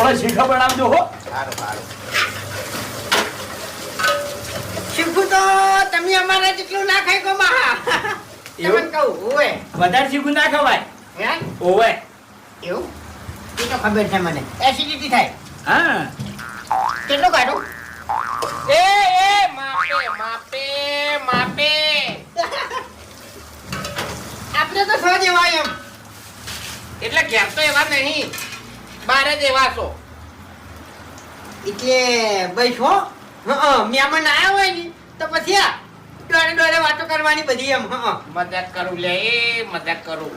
થોડા શીખા બનાવજો હો. સારું સારું. શીખું તો તમે અમારા જેટલું ના ખાઈ ગો માં. તમને કહું ઓય વધારે શીખું ના ખવાય. હે ઓવે. એવું એ તો ખબર છે મને. એસિડિટી થાય. હા. કેટલું કાઢો? એ માપે માપે માપે. આપણે તો સો જેવા એમ. એટલે ઘેર તો એવા નહીં, બારે જ એવા છો. એટલે ભાઈ છો મહેમાન આવ્યા હોય ને તો પછી આ ડોળે ડોળે વાતો કરવાની બધી એમ. મજાક કરું લે, એ મજાક કરું.